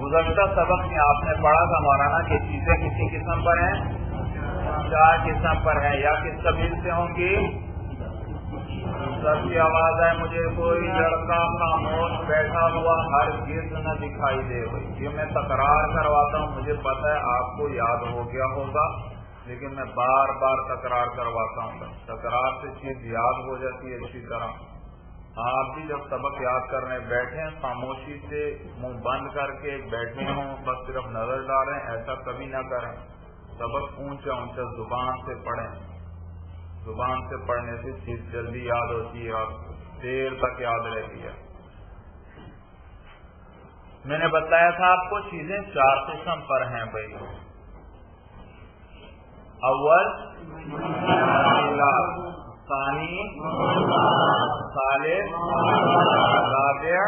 گزشتہ سبق میں آپ نے پڑھا تھا مولانا کہ چیزیں کسی قسم پر ہیں، 4 قسم پر ہیں، یا کس قبیل سے ہوں گی؟ سب کی آواز ہے مجھے کوئی لڑکا خاموش بیٹھا ہوا ہر چیز نہ دکھائی دے ہوئی. یہ میں تکرار کرواتا ہوں، مجھے پتا ہے آپ کو یاد ہو گیا ہوگا لیکن میں بار بار تکرار کرواتا ہوں. تکرار سے چیز یاد ہو جاتی ہے. اسی طرح آپ بھی جب سبق یاد کرنے بیٹھیں خاموشی سے منہ بند کر کے بیٹھے ہوں، بس صرف نظر ڈالیں، ایسا کبھی نہ کریں. سبق اونچا اونچا زبان سے پڑھیں. زبان سے پڑھنے سے چیز جلدی یاد ہوتی ہے اور دیر تک یاد رہتی ہے. میں نے بتایا تھا آپ کو چیزیں 4 قسم پر ہیں بھائی. اول ثانی، ثالث، رابع،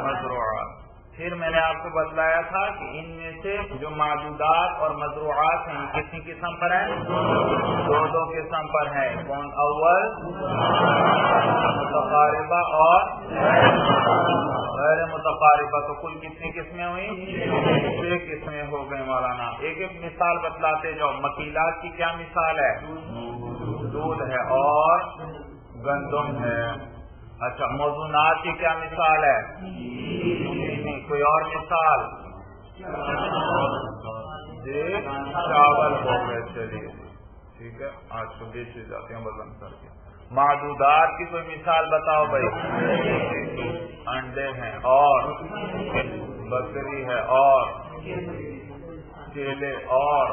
مزروعات. پھر میں نے آپ کو بتلایا تھا کہ ان میں سے جو معدودات اور مزروعات ہیں کتنی قسم پر ہیں؟ 2 قسم پر ہیں. کون؟ اول متقاربہ اور غیر متقاربہ. تو کل کتنی قسمیں ہوئی؟ 6 قسمیں ہو گئی مولانا. ایک ایک مثال بتلاتے جاؤ. مکیلات کی کیا مثال ہے؟ دودھ ہے اور گندم ہے. اچھا، موزونات کی کیا مثال ہے؟ کوئی اور مثال؟ جی چاول ہو گئے. چلیے ٹھیک ہے، آج تو بیچے جاتے ہیں وزن کر کے. معدودات کی کوئی مثال بتاؤ بھائی. انڈے ہیں اور بکری ہے اور کیلے اور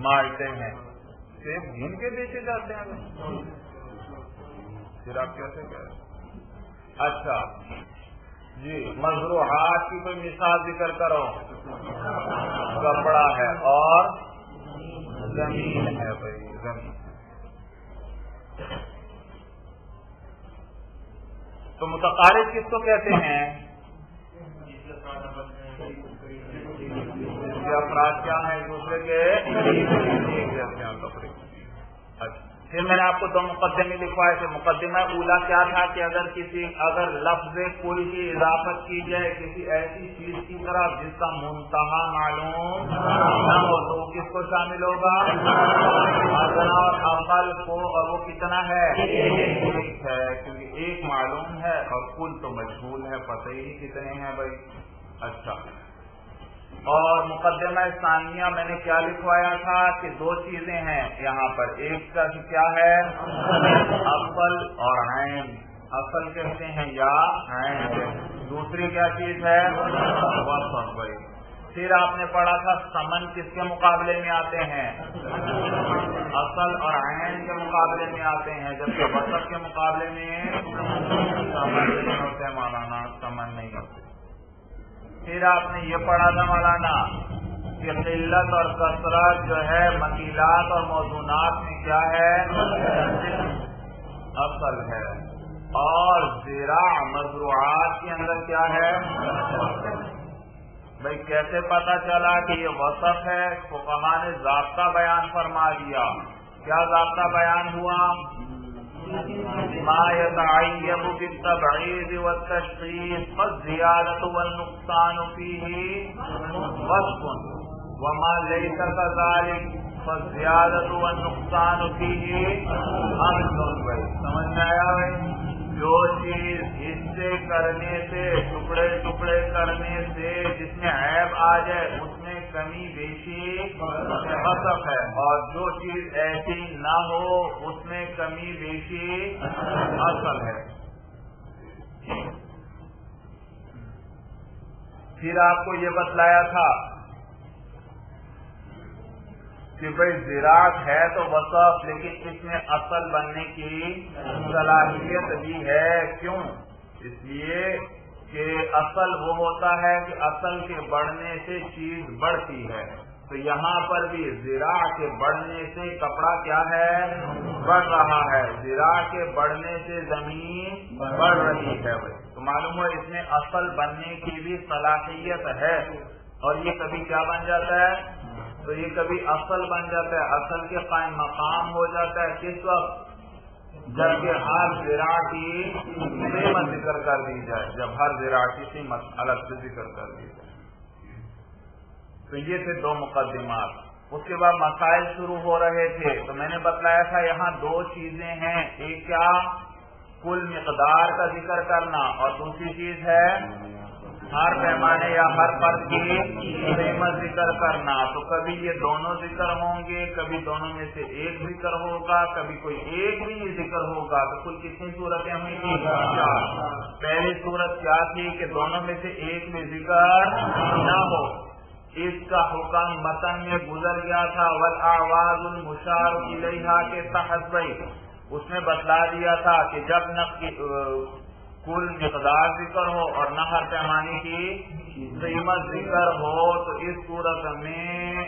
مالٹے ہیں. صرف گن کے بیچے جاتے ہیں. پھر آپ کیسے کہہ رہے ہیں؟ اچھا جی، مزروعات کی کوئی مثال ذکر کرو. کپڑا ہے اور زمین ہے بھائی، زمین. تو متقارب کس کو کہتے ہیں؟ افراد کیا ہیں ایک دوسرے کے ایک جیسے ہیں کپڑے. اچھا، پھر میں نے آپ کو 2 مقدمے لکھوائے تھے. مقدمہ اولا کیا تھا کہ اگر لفظ کوئی کی اضافت کی جائے کسی ایسی چیز کی طرف جس کا منتہا معلوم نہ ہو تو کس کو شامل ہوگا؟ ادنا اور اقل کو. اور وہ کتنا ہے؟ 1 ہے، کیونکہ 1 معلوم ہے اور کل تو مجہول ہے، پتہ ہی نہیں کتنے ہیں بھائی. اچھا، اور مقدمہ ثانیہ میں نے کیا لکھوایا تھا کہ 2 چیزیں ہیں یہاں پر. ایک کا کیا ہے؟ اصل اور عین. اصل کہتے ہیں یا عین. دوسری کیا چیز ہے؟ وصف بھائی. پھر آپ نے پڑھا تھا ثمن کس کے مقابلے میں آتے ہیں؟ اصل اور عین کے مقابلے میں آتے ہیں، جبکہ وصف کے مقابلے میں ثمن نہیں ہوتے مولانا، ثمن نہیں ہوتے. پھر آپ نے یہ پڑھا تھا مولانا کہ قلت اور کثرت جو ہے مکیلات اور موزونات میں کیا ہے؟ اصل ہے. اور زراع مزروعات کے اندر کیا ہے؟ بھائی کیسے پتا چلا کہ یہ وصف ہے؟ فقہا نے ضابطہ بیان فرما دیا. کیا ضابطہ بیان ہوا؟ ما يتعيب بالتبعيد والتشخيص فالزيادة والنقصان فيه وصف وما ليس كذلك فالزيادة والنقصان فيه أصل. سمجھ میں آیا بھائی؟ جو چیز حصے کرنے سے ٹکڑے ٹکڑے کرنے سے جس میں عیب آ جائے اس میں کمی بیشی وصف ہے، اور جو چیز ایسی نہ ہو اس میں کمی بیشی اصل ہے. پھر آپ کو یہ بتلایا تھا کہ بھائی زراعت ہے تو وصف، لیکن اس میں اصل بننے کی صلاحیت بھی ہے. کیوں؟ اس لیے کہ اصل وہ ہوتا ہے کہ اصل کے بڑھنے سے چیز بڑھتی ہے. تو یہاں پر بھی زراع کے بڑھنے سے کپڑا کیا ہے؟ بڑھ رہا ہے. زراع کے بڑھنے سے زمین بڑھ رہی ہے. تو معلوم ہو اس میں اصل بننے کی بھی صلاحیت ہے. اور یہ کبھی کیا بن جاتا ہے؟ تو یہ کبھی اصل بن جاتا ہے، اصل کے قائم مقام ہو جاتا ہے. کس وقت؟ جبکہ ہر زرع کی قیمت ذکر کر دی جائے، جب ہر زرع کی قیمت الگ سے ذکر کر دی جائے۔ تو یہ تھے دو مقدمات۔ اس کے بعد مسائل شروع ہو رہے تھے، تو میں نے بتلایا تھا یہاں دو چیزیں ہیں، ایک کیا کل مقدار کا ذکر کرنا، اور دوسری چیز ہے ہر پیمانے یا ہر فرد کی قیمت ذکر کرنا۔ تو کبھی یہ دونوں ذکر ہوں گے، کبھی دونوں میں سے ایک ذکر ہوگا، کبھی کوئی ایک بھی نہیں ذکر ہوگا۔ تو کل کتنی صورتیں ہوئی تھی؟ چار۔ پہلی صورت کیا تھی کہ دونوں میں سے ایک میں ذکر نہ ہو، اس کا حکم متن میں گزر گیا تھا، والاعواض المشار الیہا کے تحت بھائی اس نے بتلا دیا تھا کہ جب نہ کل مقدار ذکر ہو اور نہ ہر پیمانے کی قیمت ذکر ہو تو اس صورت میں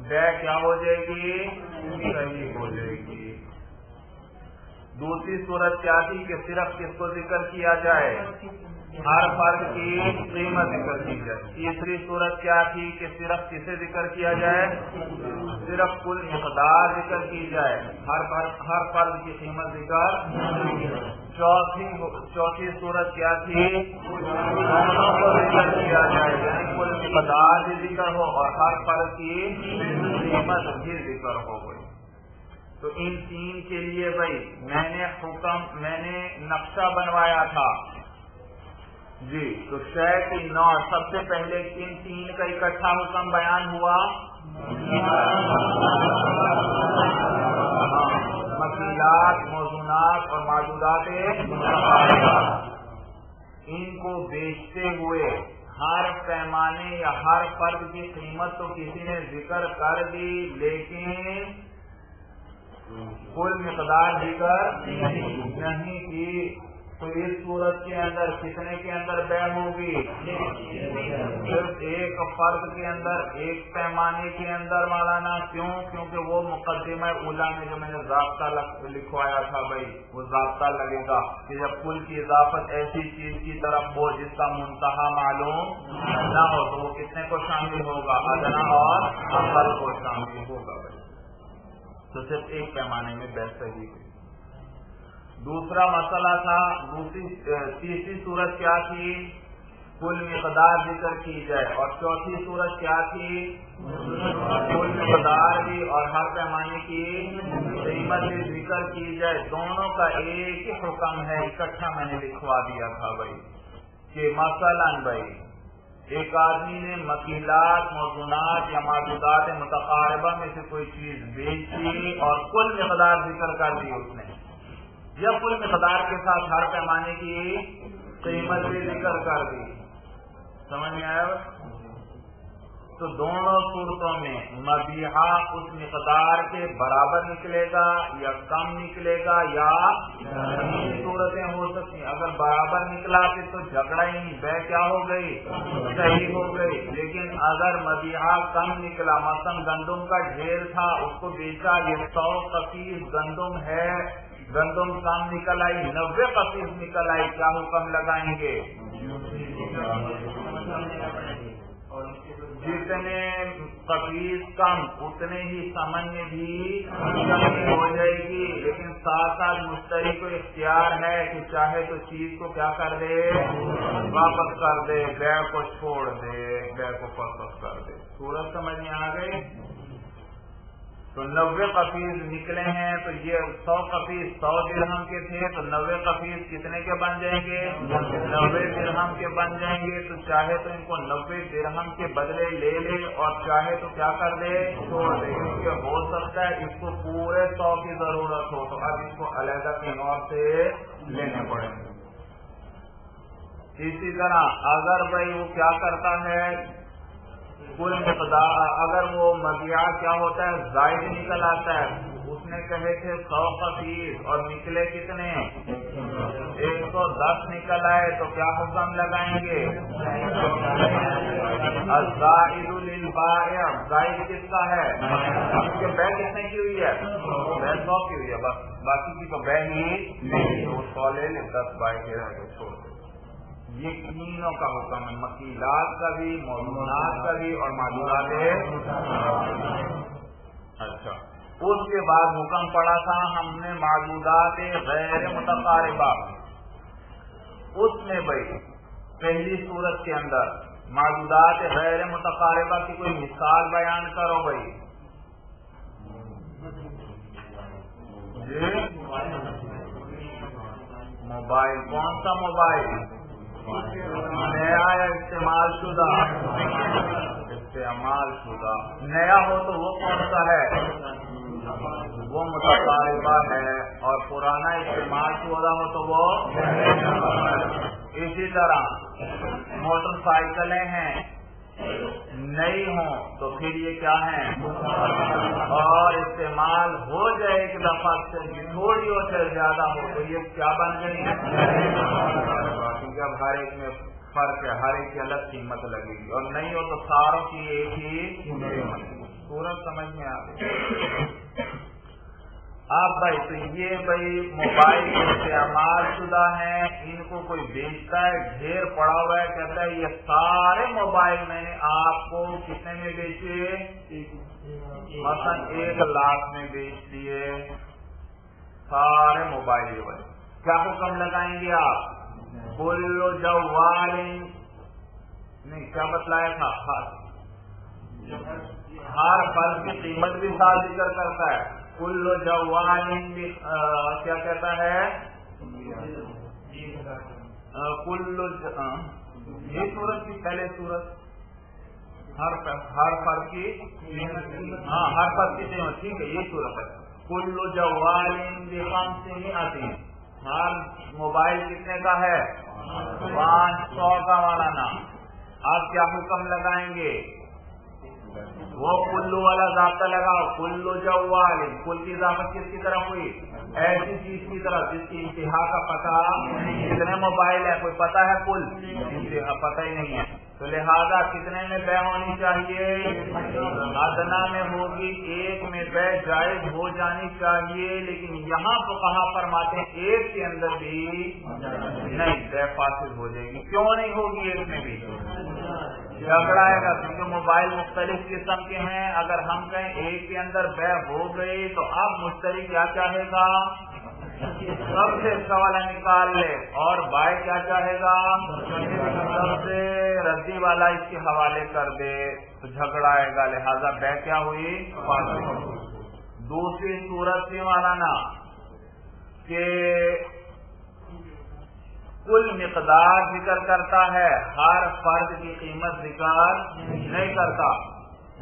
بے کیا ہو جائے گی؟ صحیح ہو جائے گی۔ دوسری صورت کیا تھی کہ صرف کس کو ذکر کیا جائے؟ ہر فرد کی قیمت ذکر کی جائے۔ تیسری صورت کیا تھی کہ صرف کسے ذکر کیا جائے؟ صرف کل مقدار ذکر کی جائے، ہر فرد کی قیمت ذکر۔ چوتھی صورت کیا تھی؟ دونوں کو ذکر کیا جائے، یعنی کل مقدار بھی ذکر ہو اور ہر فرد کی قیمت بھی ذکر ہو گئی۔ تو ان تین کے لیے بھائی میں نے نقشہ بنوایا تھا جی۔ تو شے کی نوع سب سے پہلے کن تین کا اکٹھا حکم بیان ہوا؟ مکیلات، موزونات اور معدودات متقاربات۔ ان کو بیچتے ہوئے ہر پیمانے یا ہر فرد کی قیمت تو کسی نے ذکر کر دی، لیکن کل مقدار ذکر نہیں کی۔ تو اس صورت کے اندر کتنے کے اندر بے ہوگی؟ صرف ایک فرد کے اندر، ایک پیمانے کے اندر مولانا۔ کیوں؟ کیونکہ وہ مقدمہ اولا میں جو میں نے ضابطہ لکھوایا تھا بھائی، وہ ضابطہ لگے گا کہ جب کل کی اضافت ایسی چیز کی طرف ہو جس کا منتہا معلوم نہ ہو تو وہ کتنے کو شامل ہوگا؟ ادنا اور اقل کو شامل ہوگا بھائی۔ تو صرف ایک پیمانے میں بے صحیح ہوئی۔ دوسرا مسئلہ تھا، تیسری صورت کیا تھی؟ کل مقدار ذکر کی جائے، اور چوتھی صورت کیا تھی؟ کل مقدار بھی اور ہر پیمانے کی قیمت بھی ذکر کی جائے۔ دونوں کا ایک ہی حکم ہے، اکٹھا میں نے لکھوا دیا تھا بھائی کہ مثلاً بھائی ایک آدمی نے مکیلات، موزونات یا معدودات متقاربہ میں سے کوئی چیز بیچی اور کل مقدار ذکر کر دی اس نے، یا کل مقدار کے ساتھ ہر پیمانے کی قیمت بھی ذکر کر دی۔ سمجھ میں آیا؟ تو دونوں صورتوں میں مبیحہ اس مقدار کے برابر نکلے گا یا کم نکلے گا، یا صورتیں ہو سکتی ہیں۔ اگر برابر نکلا پھر تو جھگڑا ہی نہیں، بے کیا ہو گئی؟ صحیح ہو گئی۔ لیکن اگر مبیحہ کم نکلا، مثلا گندم کا ڈھیر تھا، اس کو بیچا، یہ 100 قفیس گندم ہے، گندم کم نکل آئی، 90 قفیس نکل آئی، کیا حکم لگائیں گے؟ جتنے قفیس کم اتنے ہی ثمن میں بھی کمی ہو جائے گی، لیکن ساتھ ساتھ مشتری کو اختیار ہے کہ چاہے تو چیز کو کیا کر دے؟ واپس کر دے، بیع کو چھوڑ دے، بیع کو واپس کر دے۔ صورت سمجھ میں آ گئی؟ تو 90 قفیس نکلے ہیں، تو یہ 100 قفیس 100 درہم کے تھے، تو 90 قفیس کتنے کے بن جائیں گے؟ 90 درہم کے بن جائیں گے۔ تو چاہے تو ان کو 90 درہم کے بدلے لے لے اور چاہے تو کیا کر دے؟ چھوڑ دے۔ کیونکہ ہو سکتا ہے اس کو پورے 100 کی ضرورت ہو، تو اب اس کو علیحدہ کہیں اور سے لینے پڑیں گے۔ اسی طرح اگر بھائی وہ کیا کرتا ہے، کل مقدار اگر وہ مبیع کیا ہوتا ہے زائد نکل آتا ہے، اس نے کہے تھے 100 قفیس اور نکلے کتنے؟ 110 نکل آئے، تو کیا حکم لگائیں گے؟ الزائد للبائع، زائد کس کا ہے؟ اس کے بیع کتنے کی ہوئی ہے؟ بیع 100 کی ہوئی ہے، بس باقی کی تو بیع ہی نہیں، تو 100 لے لے، 10 بائع کے رہ گئے، چھوڑ دے۔ یہ تینوں کا حکم ہے، مکیلات کا بھی، موزونات کا بھی اور معدودات۔ اچھا، اس کے بعد حکم پڑا تھا ہم نے معدودات غیر متقاربہ، اس میں بھائی پہلی صورت کے اندر معدودات غیر متقاربہ کی کوئی مثال بیان کرو بھائی. جی موبائل، کون سا موبائل؟ نیا یا استعمال شدہ؟ استعمال شدہ. نیا ہو تو وہ کون سا ہے؟ وہ متقاربہ ہے. اور پرانا استعمال شدہ ہو تو وہ. اسی طرح موٹر سائیکلیں ہیں، نئی ہوں تو پھر یہ کیا ہیں؟ اور استعمال ہو جائے ایک دفعہ سے تھوڑی ہو چاہے زیادہ ہو تو یہ کیا بن گئی؟ کیونکہ اب ہر ایک میں فرق ہے، ہر ایک کی الگ قیمت لگے گی، اور نہیں ہو تو ساروں کی ایک ہی قیمت. پورا سمجھ میں آ گئی. اب بھائی تو یہ بھائی موبائل استعمال شدہ ہیں، ان کو کوئی بیچتا ہے، ڈھیر پڑا ہوا ہے، کہتا ہے یہ سارے موبائل میں نے آپ کو کتنے میں بیچے؟ مثلا 1 لاکھ میں بیچ دیے سارے موبائل. یہ بھائی کیا حکم لگائیں گے آپ؟ کل جوال نہیں کیا بتلایا تھا؟ ہر فرد کی قیمت بھی ساتھ ذکر کرتا ہے. کل جوال کیا کہتا ہے؟ کل یہ صورت کی پہلے صورت ہر فرد کی، ہاں ہر فرد کی قیمت، ٹھیک ہے یہ صورت ہے. کل جوال ب500، ہر موبائل کتنے کا ہے؟ 500 کا مولانا. آپ کیا حکم لگائیں گے؟ وہ کلو والا ضابطہ لگاؤ. کلو جوال، کل کی اضافت کس کی طرف ہوئی؟ ایسی چیز کی طرف جس کی انتہا کا پتہ. کتنے موبائل ہے کوئی پتہ ہے؟ کل پتہ ہی نہیں ہے. تو لہذا کتنے میں بے ہونی چاہیے؟ ادنا میں ہوگی، 1 میں بے جائز ہو جانی چاہیے. لیکن یہاں فقہا فرماتے ہیں 1 کے اندر بھی نہیں، بے فاسد ہو جائے گی. کیوں نہیں ہوگی 1 میں بھی؟ جھگڑا آئے گا، کیونکہ موبائل مختلف قسم کے ہیں. اگر ہم کہیں 1 کے اندر بے ہو گئی تو اب مشتری کیا چاہے گا؟ سب سے اچھا والا نکال لے. اور بھائی کیا چاہے گا؟ سب سے ردی والا اس کے حوالے کر دے. تو جھگڑا آئے گا. لہذا بے کیا ہوئی؟ دوسری صورت سے مولانا کہ کل مقدار ذکر کرتا ہے، ہر فرد کی قیمت ذکر نہیں کرتا.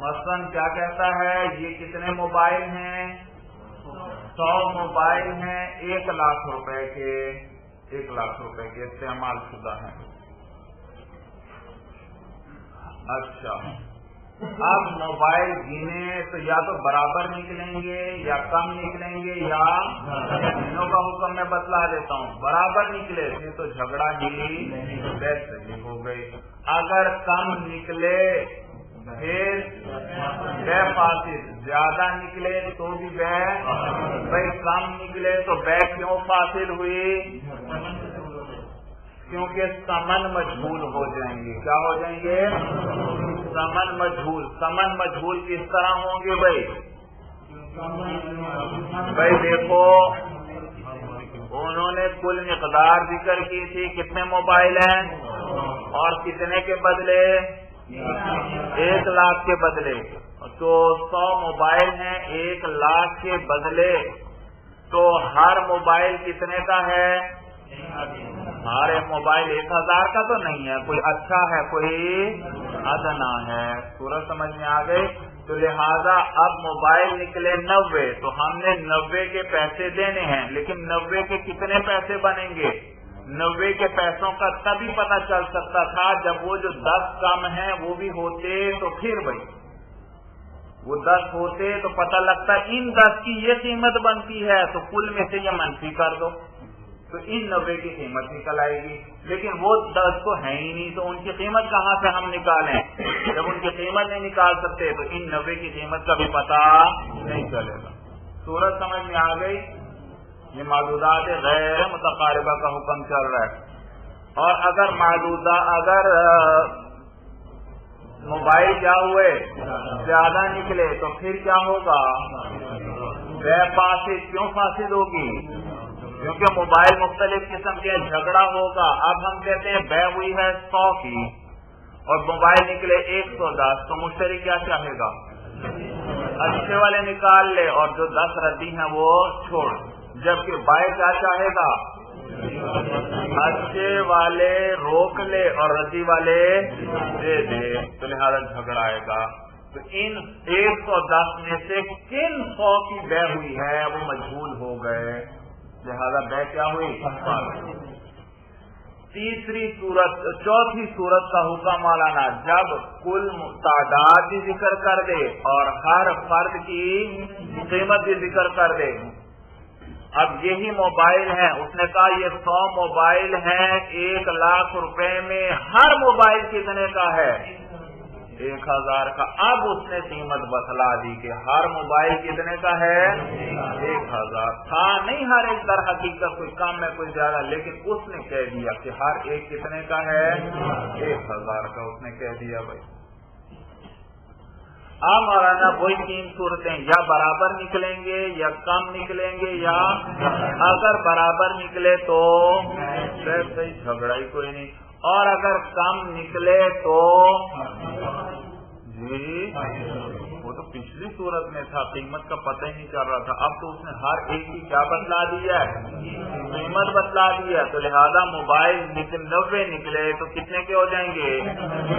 مثلا کیا کہتا ہے؟ یہ کتنے موبائل ہیں؟ 100 موبائل ہیں 1 لاکھ روپے کے، 1 لاکھ روپے کے استعمال شدہ ہیں. اچھا اب موبائل گنے تو یا تو برابر نکلیں گے یا کم نکلیں گے، یا دونوں کا حکم میں بتلا دیتا ہوں. برابر نکلے تو جھگڑا ہی ہو گئی. اگر کم نکلے پھر بے فاسد، زیادہ نکلے تو بھی بے. بھائی کم نکلے تو بے کیوں فاسد ہوئی؟ کیونکہ ثمن مجہول ہو جائیں گے. کیا ہو جائیں گے؟ ثمن مجہول. ثمن مجہول کس طرح ہوں گے بھائی؟ بھائی دیکھو انہوں نے کل مقدار ذکر کی تھی، کتنے موبائل ہیں اور کتنے کے بدلے؟ 1 لاکھ کے بدلے. تو 100 موبائل ہیں 1 لاکھ کے بدلے. تو ہر موبائل کتنے کا ہے؟ ہر ایک موبائل 1000 کا تو نہیں ہے، کوئی اچھا ہے کوئی ادنا ہے. صورت سمجھ میں آ گئی. تو لہذا اب موبائل نکلے 90، تو ہم نے 90 کے پیسے دینے ہیں. لیکن 90 کے کتنے پیسے بنیں گے؟ 90 کے پیسوں کا تبھی پتہ چل سکتا تھا جب وہ جو 10 کم ہیں وہ بھی ہوتے. تو پھر بھائی وہ 10 ہوتے تو پتہ لگتا ان 10 کی یہ قیمت بنتی ہے، تو کل میں سے یہ منفی کر دو تو ان 90 کی قیمت نکل آئے گی. لیکن وہ 10 تو ہیں ہی نہیں، تو ان کی قیمت کہاں سے ہم نکالیں؟ جب ان کی قیمت نہیں نکال سکتے تو ان 90 کی قیمت کا بھی پتہ نہیں چلے گا. صورت سمجھ میں آ گئی. یہ معدودات غیر متقاربہ کا حکم چل رہا ہے. اور اگر موبائل کیا ہوئے زیادہ نکلے تو پھر کیا ہوگا؟ بے فاسد کیوں فاسد ہوگی؟ کیونکہ موبائل مختلف قسم کے جھگڑا ہوگا. اب ہم کہتے ہیں بے ہوئی ہے 100 کی اور موبائل نکلے 110 تو مشتری کیا چاہے گا؟ اچھے والے نکال لے اور جو 10 ردی ہیں وہ چھوڑ. جبکہ بائیں کیا چاہے گا؟ اچھے والے روک لے اور ردی والے دے دے. تو لہذا جھگڑا آئے گا. تو ان 110 میں سے کن 100 کی بے ہوئی ہے وہ مجہول ہو گئے. لہذا بے کیا ہوئی؟ چوتھی صورت کا حکم مولانا جب کل تعداد بھی ذکر کر دے اور ہر فرد کی قیمت بھی ذکر کر دے. اب یہی موبائل ہیں، اس نے کہا یہ 100 موبائل ہیں 1 لاکھ روپے میں، ہر موبائل کتنے کا ہے؟ 1000 کا. اب اس نے قیمت بتلا دی کہ ہر موبائل کتنے کا ہے؟ 1000. تھا نہیں ہر ایک در حقیقت کوئی کم ہے کوئی زیادہ، لیکن اس نے کہہ دیا کہ ہر ایک کتنے کا ہے؟ 1000 کا. اس نے کہہ دیا بھائی. اب مولانا وہی 3 صورتیں یا برابر نکلیں گے یا کم نکلیں گے، یا اگر برابر نکلے تو صحیح جھگڑا ہی کوئی نہیں، اور اگر کم نکلے تو جی وہ تو پچھلی صورت میں تھا، قیمت کا پتہ ہی نہیں چل رہا تھا. اب تو اس نے ہر ایک کی کیا بتلا دیا ہے؟ قیمت بتلا دیا. تو لہذا موبائل 90 نکلے تو کتنے کے ہو جائیں گے؟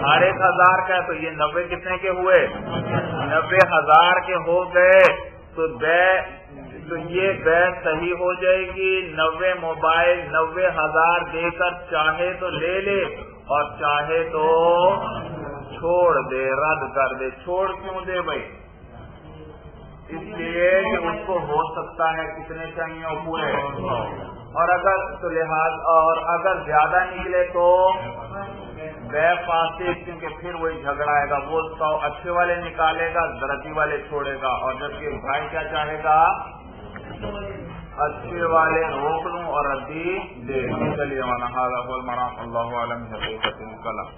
ہر 1000 کا ہے تو یہ 90 کتنے کے ہوئے؟ 90,000 کے ہو گئے. تو یہ بے صحیح ہو جائے گی. 90 موبائل 90,000 دے کر چاہے تو لے لے اور چاہے تو چھوڑ دے، رد کر دے. چھوڑ کیوں دے بھائی؟ اس لیے کہ اس کو ہو سکتا ہے کتنے چاہیے اور پورے، اور اگر تو لحاظ اور اگر زیادہ نکلے تو بے فاسد، کیونکہ پھر وہی جھگڑا آئے گا. وہ 100 اچھے والے نکالے گا، ردی والے چھوڑے گا. اور جبکہ بھائی کیا چاہے گا؟ اچھے والے روک لوں اور ردی دے. چلیے وانا هذا هو المرام. اللہ عالم حقیقت الکلام.